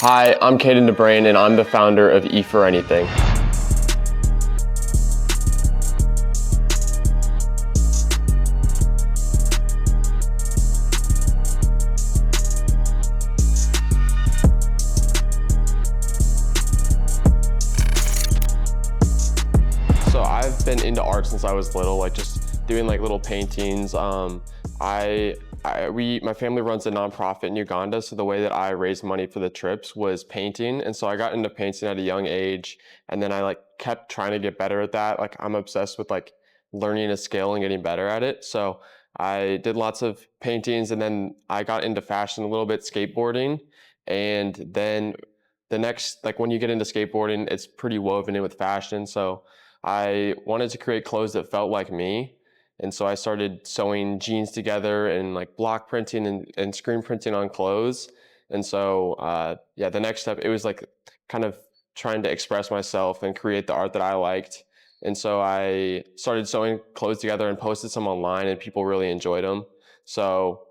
Hi, I'm Caeden deBruin and I'm the founder of EforEnything. So I've been into art since I was little, like just doing like little paintings. My family runs a nonprofit in Uganda, so the way that I raised money for the trips was painting, and so I got into painting at a young age, and then I like kept trying to get better at that. Like I'm obsessed with like learning a skill and getting better at it. So I did lots of paintings, and then I got into fashion a little bit, skateboarding, and then the next, like when you get into skateboarding, it's pretty woven in with fashion. So I wanted to create clothes that felt like me. And so I started sewing jeans together and like block printing and screen printing on clothes. And so, yeah, the next step, it was like kind of trying to express myself and create the art that I liked. And so I started sewing clothes together and posted some online, and people really enjoyed them. So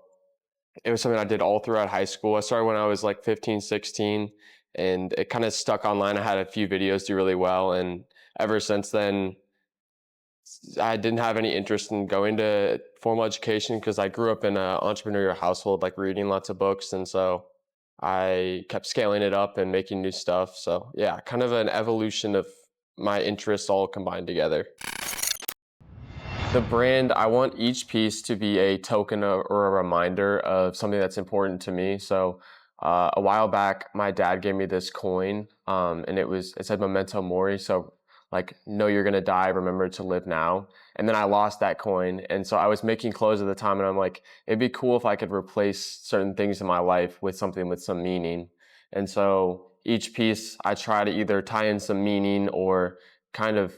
it was something I did all throughout high school. I started when I was like 15, 16, and it kind of stuck online. I had a few videos do really well. And ever since then, I didn't have any interest in going to formal education because I grew up in an entrepreneurial household, like reading lots of books. And so I kept scaling it up and making new stuff. So yeah, kind of an evolution of my interests all combined together. The brand, I want each piece to be a token or a reminder of something that's important to me. So a while back, my dad gave me this coin, and it said memento mori. So like, know you're gonna die, remember to live now. And then I lost that coin. And so I was making clothes at the time, and I'm like, it'd be cool if I could replace certain things in my life with something with some meaning. And so each piece, I try to either tie in some meaning or kind of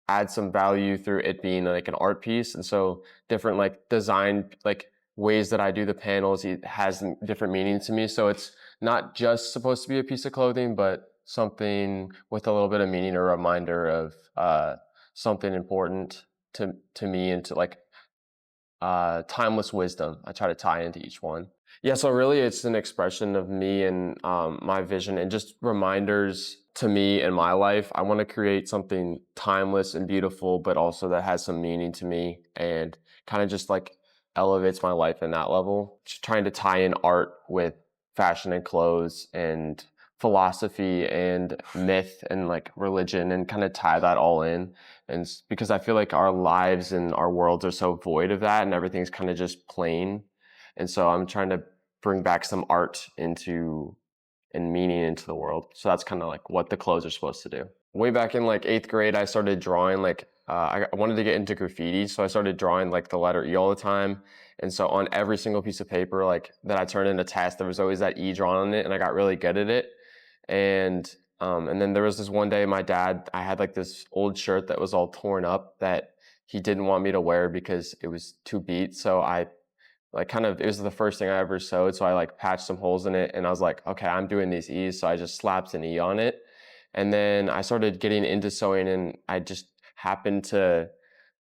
add some value through it being like an art piece. And so different like design, like ways that I do the panels, it has different meanings to me. So it's not just supposed to be a piece of clothing, but something with a little bit of meaning or reminder of something important to me, and to like timeless wisdom. I try to tie into each one. Yeah, so really it's an expression of me and my vision, and just reminders to me in my life. I want to create something timeless and beautiful, but also that has some meaning to me and kind of just like elevates my life in that level. Just trying to tie in art with fashion and clothes and philosophy and myth and like religion, and kind of tie that all in. And because I feel like our lives and our worlds are so void of that, and everything's kind of just plain. And so I'm trying to bring back some art into and meaning into the world. So that's kind of like what the clothes are supposed to do. Way back in like 8th grade, I started drawing like, I wanted to get into graffiti. So I started drawing like the letter E all the time. And so on every single piece of paper like that I turned in a test, there was always that E drawn on it, and I got really good at it. And then there was this one day, I had like this old shirt that was all torn up that he didn't want me to wear because it was too beat. So I like it was the first thing I ever sewed. So I like patched some holes in it, and I was like, okay, I'm doing these E's. So I just slapped an E on it. And then I started getting into sewing, and I just happened to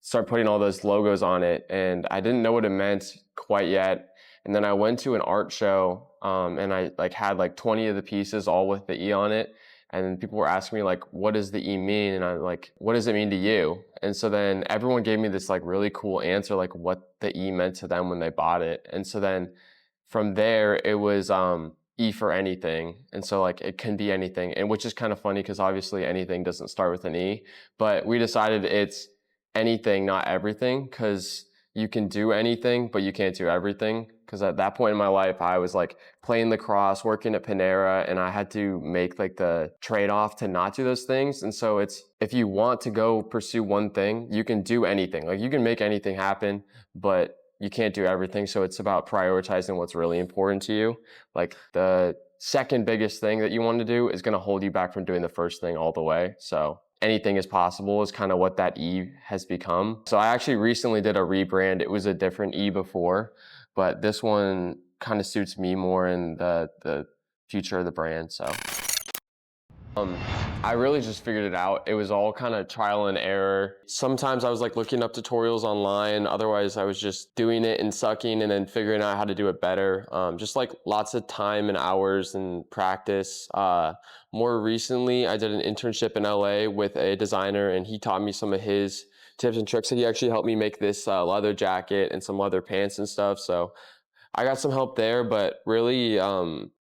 start putting all those logos on it. And I didn't know what it meant quite yet. And then I went to an art show, and I like had like 20 of the pieces all with the E on it. And people were asking me like, what does the E mean? And I'm like, what does it mean to you? And so then everyone gave me this like really cool answer, like what the E meant to them when they bought it. And so then from there, it was E for anything. And so like it can be anything, and which is kind of funny because obviously anything doesn't start with an E, but we decided it's anything, not everything, because you can do anything, but you can't do everything. Because at that point in my life, I was like playing lacrosse, working at Panera, and I had to make like the trade-off to not do those things. And so it's, if you want to go pursue one thing, you can do anything. Like you can make anything happen, but you can't do everything. So it's about prioritizing what's really important to you. Like the second biggest thing that you want to do is going to hold you back from doing the first thing all the way. So anything is possible is kind of what that E has become. So I actually recently did a rebrand. It was a different E before, but this one kind of suits me more in the future of the brand. So Um, I really just figured it out. It was all kind of trial and error. Sometimes I was like looking up tutorials online. Otherwise, I was just doing it and sucking and then figuring out how to do it better. Just like lots of time and hours and practice. More recently, I did an internship in LA with a designer, and he taught me some of his tips and tricks. He actually helped me make this leather jacket and some leather pants and stuff. So I got some help there, but really,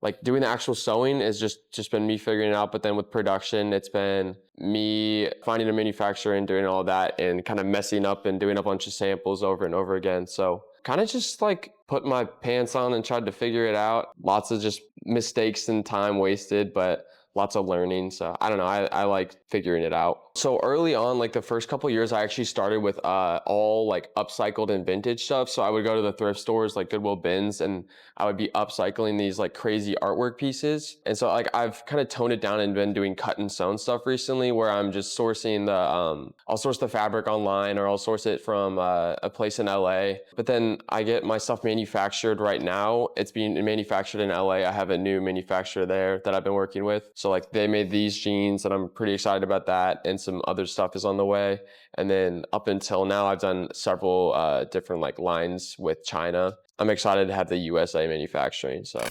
like doing the actual sewing is just been me figuring it out. But then with production, it's been me finding a manufacturer and doing all that and kind of messing up and doing a bunch of samples over and over again. So kind of just like put my pants on and tried to figure it out. Lots of just mistakes and time wasted, but lots of learning. So I don't know, I like figuring it out. So early on, like the first couple of years, I actually started with all like upcycled and vintage stuff. So I would go to the thrift stores like Goodwill bins, and I would be upcycling these like crazy artwork pieces. And so like I've kind of toned it down and been doing cut and sewn stuff recently, where I'm just sourcing I'll source the fabric online, or I'll source it from a place in LA. But then I get my stuff manufactured right now. It's being manufactured in LA. I have a new manufacturer there that I've been working with. So like they made these jeans, and I'm pretty excited about that. And some other stuff is on the way. And then up until now, I've done several different like lines with China. I'm excited to have the USA manufacturing. So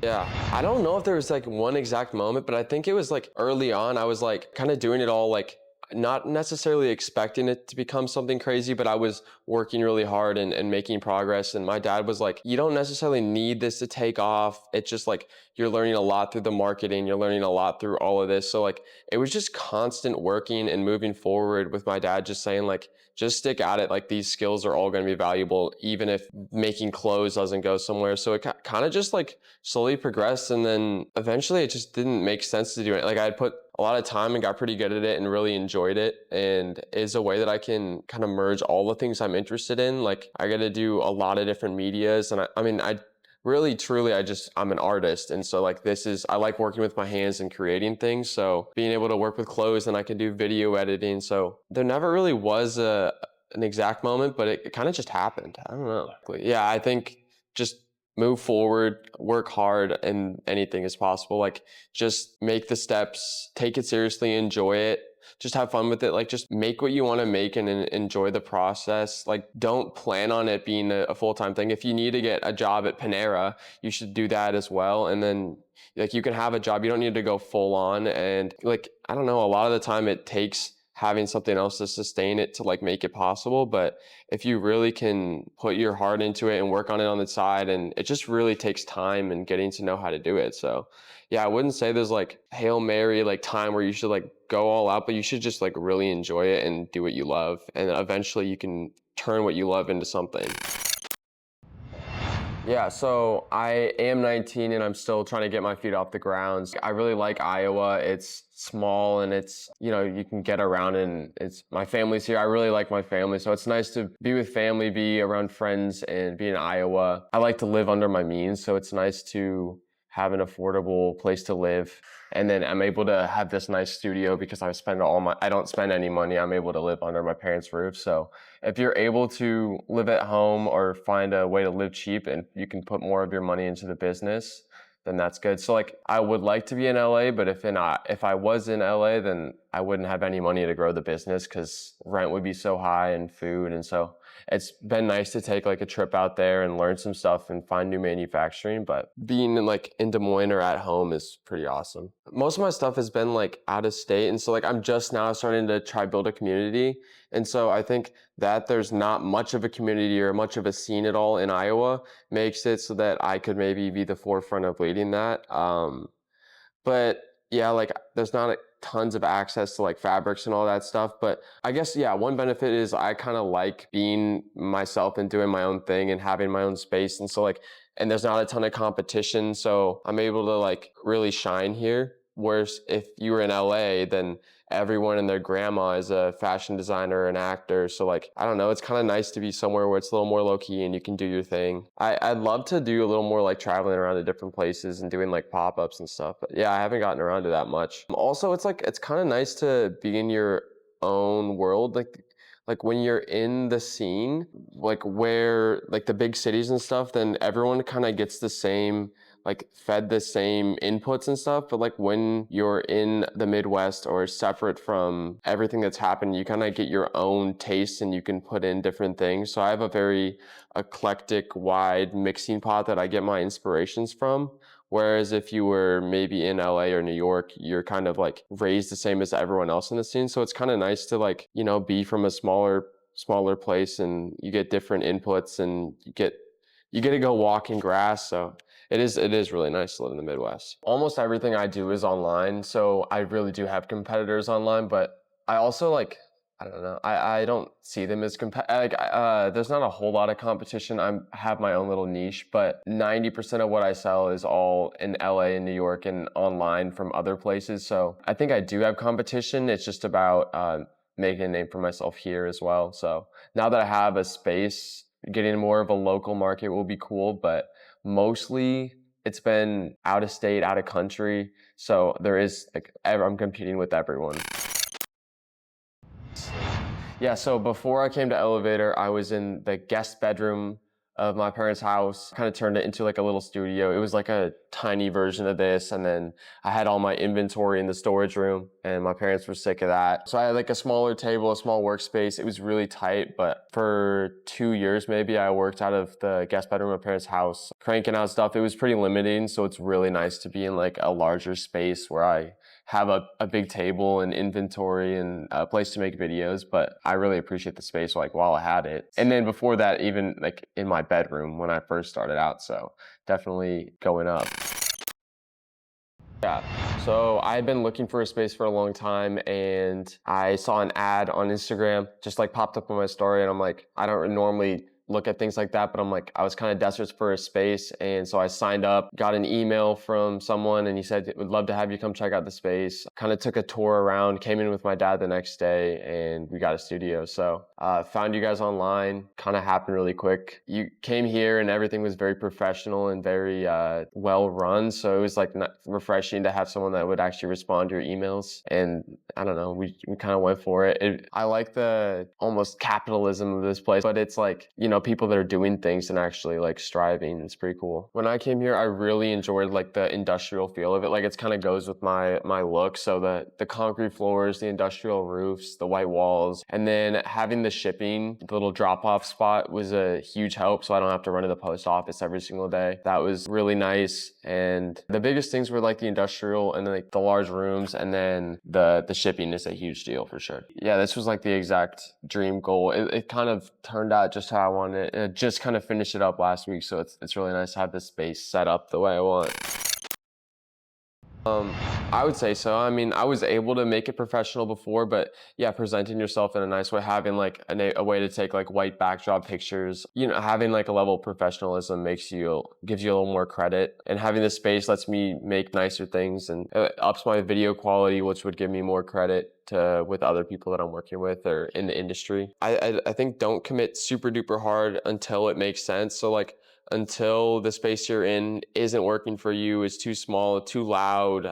yeah, I don't know if there was like one exact moment, but I think it was like early on. I was like kind of doing it all like not necessarily expecting it to become something crazy, but I was working really hard and making progress. And my dad was like, you don't necessarily need this to take off. It's just like you're learning a lot through the marketing, you're learning a lot through all of this. So like it was just constant working and moving forward with my dad just saying like, just stick at it. Like these skills are all going to be valuable, even if making clothes doesn't go somewhere. So it kind of just like slowly progressed. And then eventually it just didn't make sense to do it. Like I had put a lot of time and got pretty good at it and really enjoyed it. And is a way that I can kind of merge all the things I'm interested in. Like I got to do a lot of different medias. And I mean, I really, truly, I'm an artist. And so like I like working with my hands and creating things. So being able to work with clothes, and I can do video editing. So there never really was an exact moment, but it kind of just happened. I don't know. Yeah, I think just move forward, work hard, and anything is possible. Like just make the steps, take it seriously, enjoy it. Just have fun with it. Like just make what you want to make and enjoy the process. Like don't plan on it being a full-time thing. If you need to get a job at Panera, you should do that as well. And then like you can have a job. You don't need to go full on. And like, I don't know, a lot of the time it takes having something else to sustain it to like make it possible. But if you really can put your heart into it and work on it on the side, and it just really takes time and getting to know how to do it. So yeah, I wouldn't say there's like Hail Mary like time where you should like go all out, but you should just like really enjoy it and do what you love. And eventually you can turn what you love into something. Yeah, so I am 19 and I'm still trying to get my feet off the ground. I really like Iowa. It's small and it's, you can get around, and my family's here. I really like my family. So it's nice to be with family, be around friends, and be in Iowa. I like to live under my means, so it's nice to have an affordable place to live. And then I'm able to have this nice studio because I don't spend any money. I'm able to live under my parents' roof. So if you're able to live at home or find a way to live cheap and you can put more of your money into the business, then that's good. So like I would like to be in LA, but if I was in LA, then I wouldn't have any money to grow the business because rent would be so high and food. And so it's been nice to take like a trip out there and learn some stuff and find new manufacturing. But being in Des Moines or at home is pretty awesome. Most of my stuff has been like out of state. And so like I'm just now starting to try build a community. And so I think that there's not much of a community or much of a scene at all in Iowa makes it so that I could maybe be the forefront of leading that. But yeah, like there's not tons of access to like fabrics and all that stuff. But I guess, yeah, one benefit is I kind of like being myself and doing my own thing and having my own space. And so like, and there's not a ton of competition. So I'm able to like really shine here. Whereas if you were in LA, then everyone and their grandma is a fashion designer or an actor. So like, I don't know, it's kind of nice to be somewhere where it's a little more low key and you can do your thing. I'd love to do a little more like traveling around to different places and doing like pop-ups and stuff. But yeah, I haven't gotten around to that much. Also, it's kind of nice to be in your own world. Like when you're in the scene, like where like the big cities and stuff, then everyone kind of gets the same like fed the same inputs and stuff, but like when you're in the Midwest or separate from everything that's happened, you kind of get your own taste and you can put in different things. So I have a very eclectic, wide mixing pot that I get my inspirations from. Whereas if you were maybe in LA or New York, you're kind of like raised the same as everyone else in the scene. So it's kind of nice to like, you know, be from a smaller place and you get different inputs and you get to go walk in grass. So it is really nice to live in the Midwest. Almost everything I do is online. So I really do have competitors online, but I also like, I don't know. I don't see them as there's not a whole lot of competition. I have my own little niche, but 90% of what I sell is all in LA and New York and online from other places. So I think I do have competition. It's just about making a name for myself here as well. So now that I have a space, getting more of a local market will be cool, but mostly it's been out of state, out of country. So there is like, I'm competing with everyone. Yeah, so before I came to Elevator, I was in the guest bedroom of my parents' house, kind of turned it into like a little studio. It was like a tiny version of this, and then I had all my inventory in the storage room, and my parents were sick of that. So I had like a smaller table, a small workspace. It was really tight, but for 2 years maybe, I worked out of the guest bedroom of my parents' house, cranking out stuff. It was pretty limiting, so it's really nice to be in like a larger space where I have a big table and inventory and a place to make videos, but I really appreciate the space like while I had it. And then before that, even like in my bedroom when I first started out, so definitely going up. Yeah, so I had been looking for a space for a long time and I saw an ad on Instagram, just like popped up on my story, and I'm like, I don't normally look at things like that, but I'm like, I was kind of desperate for a space, and so I signed up, got an email from someone, and he said, would love to have you come check out the space. Kind of took a tour around, came in with my dad the next day, and we got a studio. So found you guys online, kind of happened really quick. You came here and everything was very professional and very well run, so it was like refreshing to have someone that would actually respond to your emails. And I don't know, we kind of went for it. I like the almost capitalism of this place, but it's like, you know, people that are doing things and actually like striving. It's pretty cool. When I came here, I really enjoyed like the industrial feel of it. Like it's kind of goes with my look. So the concrete floors, the industrial roofs, the white walls, and then having the shipping, the little drop-off spot was a huge help. So I don't have to run to the post office every single day. That was really nice. And the biggest things were like the industrial and like the large rooms, and then the shipping is a huge deal for sure. Yeah, this was like the exact dream goal. It kind of turned out just how I wanted it. I just kind of finished it up last week, so it's really nice to have this space set up the way I want. I would say so. I mean, I was able to make it professional before, but yeah, presenting yourself in a nice way, having like a way to take like white backdrop pictures, you know, having like a level of professionalism gives you a little more credit, and having this space lets me make nicer things and ups my video quality, which would give me more credit with other people that I'm working with or in the industry. I think don't commit super duper hard until it makes sense. So like, until the space you're in isn't working for you, is too small, too loud,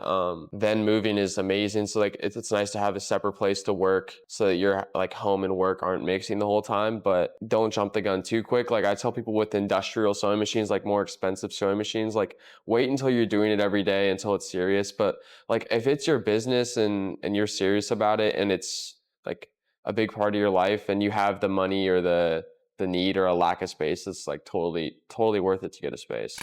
then moving is amazing. So like it's nice to have a separate place to work so that your like home and work aren't mixing the whole time, but don't jump the gun too quick. Like I tell people with industrial sewing machines, like more expensive sewing machines, like wait until you're doing it every day until it's serious. But like if it's your business and you're serious about it and it's like a big part of your life and you have the money or the need or a lack of space, it's like totally worth it to get a space.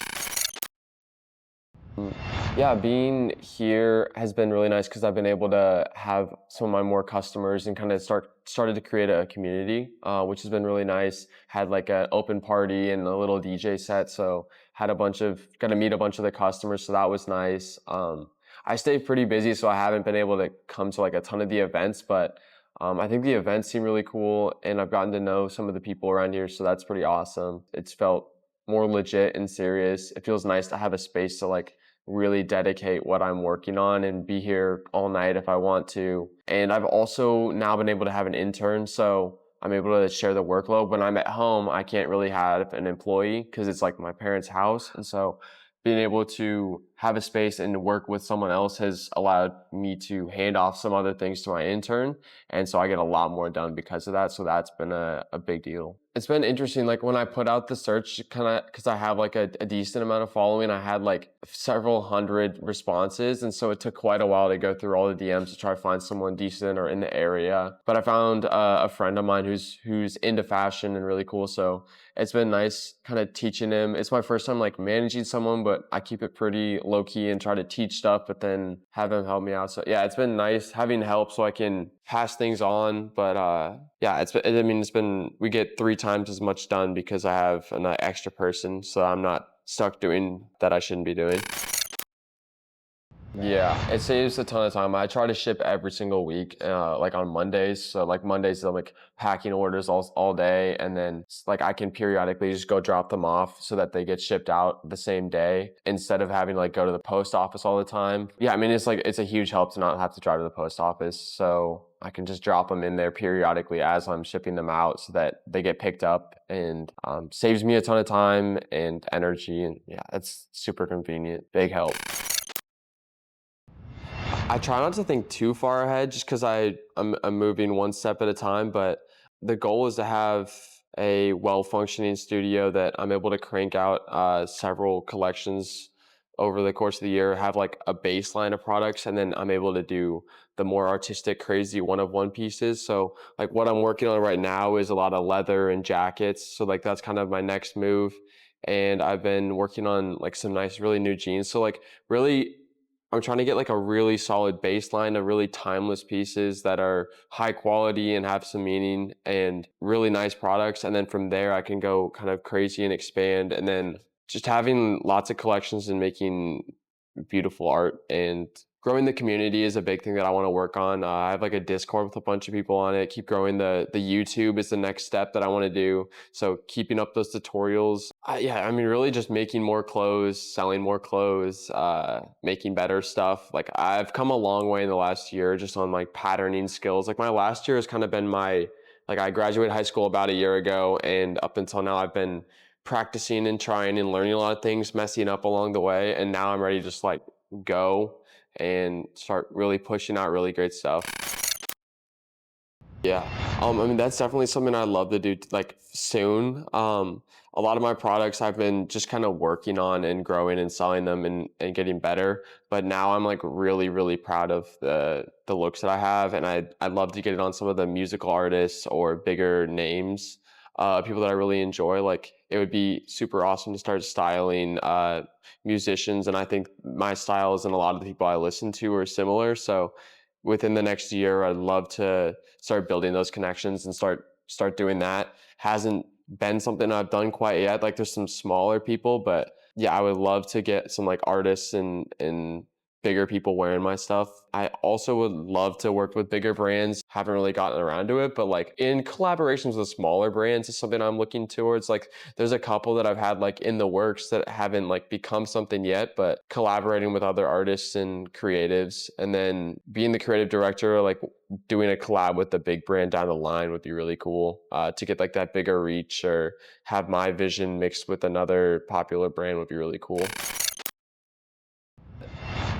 Yeah, being here has been really nice because I've been able to have some of my more customers and kind of started to create a community, which has been really nice. Had like an open party and a little DJ set, so got to meet a bunch of the customers, so that was nice. I stay pretty busy, so I haven't been able to come to like a ton of the events, but I think the events seem really cool, and I've gotten to know some of the people around here, so that's pretty awesome. It's felt more legit and serious. It feels nice to have a space to like really dedicate what I'm working on and be here all night if I want to. And I've also now been able to have an intern, so I'm able to share the workload. When I'm at home, I can't really have an employee because it's like my parents' house, and so being able to have a space and work with someone else has allowed me to hand off some other things to my intern. And so I get a lot more done because of that. So that's been a big deal. It's been interesting, like, when I put out the search kinda because I have, like, a decent amount of following, I had, like, several hundred responses, and so it took quite a while to go through all the DMs to try to find someone decent or in the area. But I found, a friend of mine who's into fashion and really cool, so it's been nice kinda teaching him. It's my first time, like, managing someone, but I keep it pretty low-key and try to teach stuff, but then have him help me out. So, yeah, it's been nice having help so I can pass things on, but, yeah, it's been we get 3 times as much done because I have an extra person, so I'm not stuck doing that I shouldn't be doing. Yeah, it saves a ton of time. I try to ship every single week, like on Mondays. So like Mondays, I'm like packing orders all day, and then like I can periodically just go drop them off so that they get shipped out the same day instead of having to like go to the post office all the time. Yeah, I mean it's a huge help to not have to drive to the post office. So I can just drop them in there periodically as I'm shipping them out so that they get picked up, and saves me a ton of time and energy. And yeah, it's super convenient. Big help. I try not to think too far ahead just because I'm moving one step at a time, but the goal is to have a well-functioning studio that I'm able to crank out several collections over the course of the year, have like a baseline of products, and then I'm able to do the more artistic, crazy one-of-one pieces. So like what I'm working on right now is a lot of leather and jackets. So like that's kind of my next move. And I've been working on like some nice, really new jeans. So like really I'm trying to get like a really solid baseline of really timeless pieces that are high quality and have some meaning and really nice products. And then from there, I can go kind of crazy and expand. And then just having lots of collections and making beautiful art and growing the community is a big thing that I want to work on. I have like a Discord with a bunch of people on it. Keep growing the YouTube is the next step that I want to do. So keeping up those tutorials. Yeah, I mean, really just making more clothes, selling more clothes, making better stuff. Like I've come a long way in the last year just on like patterning skills. Like my last year has kind of been like I graduated high school about a year ago, and up until now I've been practicing and trying and learning a lot of things, messing up along the way. And now I'm ready to just like go and start really pushing out really great stuff. Yeah, I mean that's definitely something I'd love to do like soon. A lot of my products I've been just kind of working on and growing and selling them and getting better. But now I'm like really proud of the looks that I have, and I'd love to get it on some of the musical artists or bigger names, people that I really enjoy. Like it would be super awesome to start styling musicians, and I think my styles and a lot of the people I listen to are similar. So within the next year, I'd love to start building those connections and start doing that. Hasn't been something I've done quite yet. Like there's some smaller people, but yeah, I would love to get some like artists and bigger people wearing my stuff. I also would love to work with bigger brands. Haven't really gotten around to it, but like in collaborations with smaller brands is something I'm looking towards. Like there's a couple that I've had like in the works that haven't like become something yet, but collaborating with other artists and creatives, and then being the creative director, like doing a collab with the big brand down the line would be really cool, to get like that bigger reach, or have my vision mixed with another popular brand would be really cool.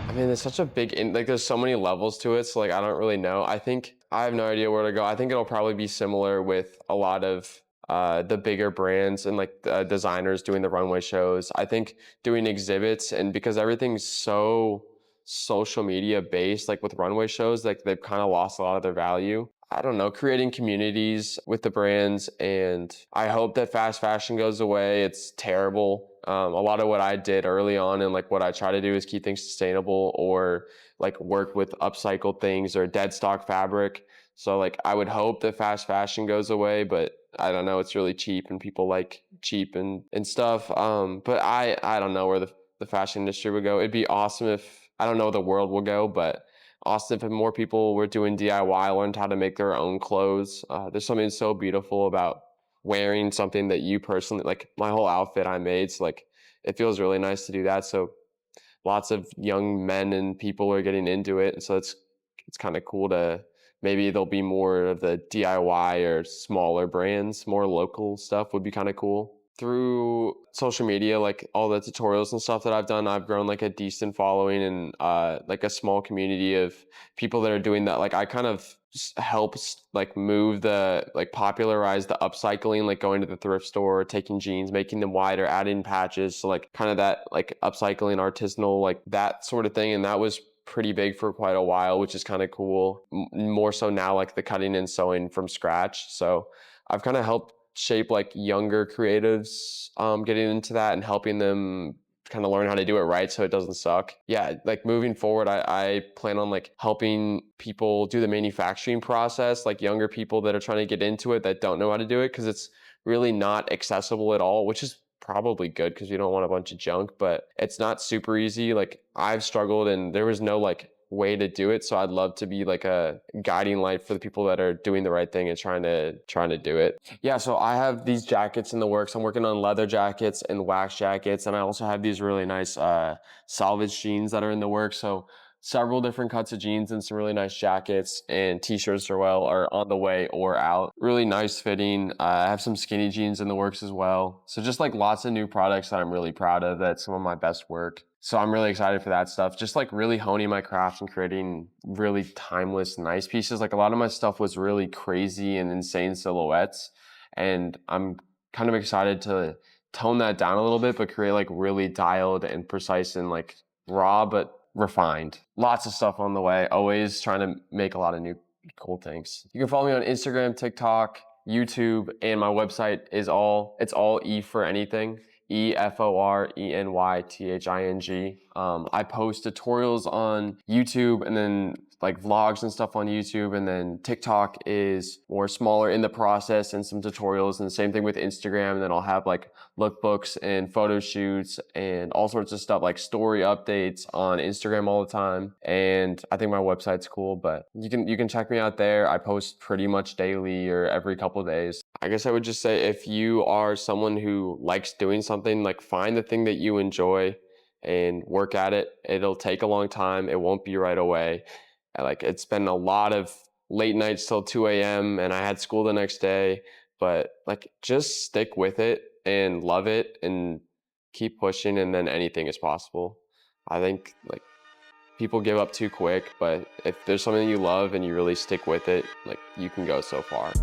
I mean, there's such a like there's so many levels to it. So like, I don't really know. I think I have no idea where to go. I think it'll probably be similar with a lot of the bigger brands and like the designers doing the runway shows. I think doing exhibits, and because everything's so social media based, like with runway shows, like they've kind of lost a lot of their value. I don't know, creating communities with the brands, and I hope that fast fashion goes away. It's terrible. A lot of what I did early on and like what I try to do is keep things sustainable, or like work with upcycled things or dead stock fabric. So like I would hope that fast fashion goes away, but I don't know, it's really cheap and people like cheap and stuff. But I don't know where the fashion industry would go. It'd be awesome if, I don't know where the world will go, but awesome if more people were doing DIY, learned how to make their own clothes. There's something so beautiful about wearing something that you personally, like my whole outfit I made. So like it feels really nice to do that. So lots of young men and people are getting into it. And so it's kind of cool to, maybe there'll be more of the DIY or smaller brands, more local stuff would be kind of cool. through social media, like all the tutorials and stuff that I've done, I've grown like a decent following and like a small community of people that are doing that. Like I kind of helps like move the like popularize the upcycling, like going to the thrift store, taking jeans, making them wider, adding patches, so like kind of that like upcycling, artisanal, like that sort of thing. And that was pretty big for quite a while, which is kind of cool. More so now, like the cutting and sewing from scratch. So I've kind of helped shape like younger creatives getting into that and helping them kind of learn how to do it right so it doesn't suck. Yeah, like moving forward, I plan on like helping people do the manufacturing process, like younger people that are trying to get into it that don't know how to do it, because it's really not accessible at all, which is probably good because we don't want a bunch of junk, but it's not super easy. Like I've struggled and there was no like way to do it. So I'd love to be like a guiding light for the people that are doing the right thing and trying to do it. Yeah, so I have these jackets in the works. I'm working on leather jackets and wax jackets, and I also have these really nice salvage jeans that are in the works. So several different cuts of jeans and some really nice jackets and t-shirts are on the way or out. Really nice fitting. I have some skinny jeans in the works as well. So just like lots of new products that I'm really proud of. That's some of my best work. So I'm really excited for that stuff. Just like really honing my craft and creating really timeless, nice pieces. Like a lot of my stuff was really crazy and insane silhouettes. And I'm kind of excited to tone that down a little bit, but create like really dialed and precise and like raw, but refined. Lots of stuff on the way. Always trying to make a lot of new cool things. You can follow me on Instagram, TikTok, YouTube, and my website is all EforEnything. EforEnything. I post tutorials on YouTube and then like vlogs and stuff on YouTube, and then TikTok is more smaller in the process and some tutorials, and the same thing with Instagram. And then I'll have like lookbooks and photo shoots and all sorts of stuff, like story updates on Instagram all the time. And I think my website's cool, but you can check me out there. I post pretty much daily or every couple of days. I guess I would just say, if you are someone who likes doing something, like find the thing that you enjoy and work at it. It'll take a long time. It won't be right away. Like it's been a lot of late nights till 2 a.m. and I had school the next day, but like just stick with it and love it and keep pushing, and then anything is possible. I think like people give up too quick, but if there's something you love and you really stick with it, like you can go so far.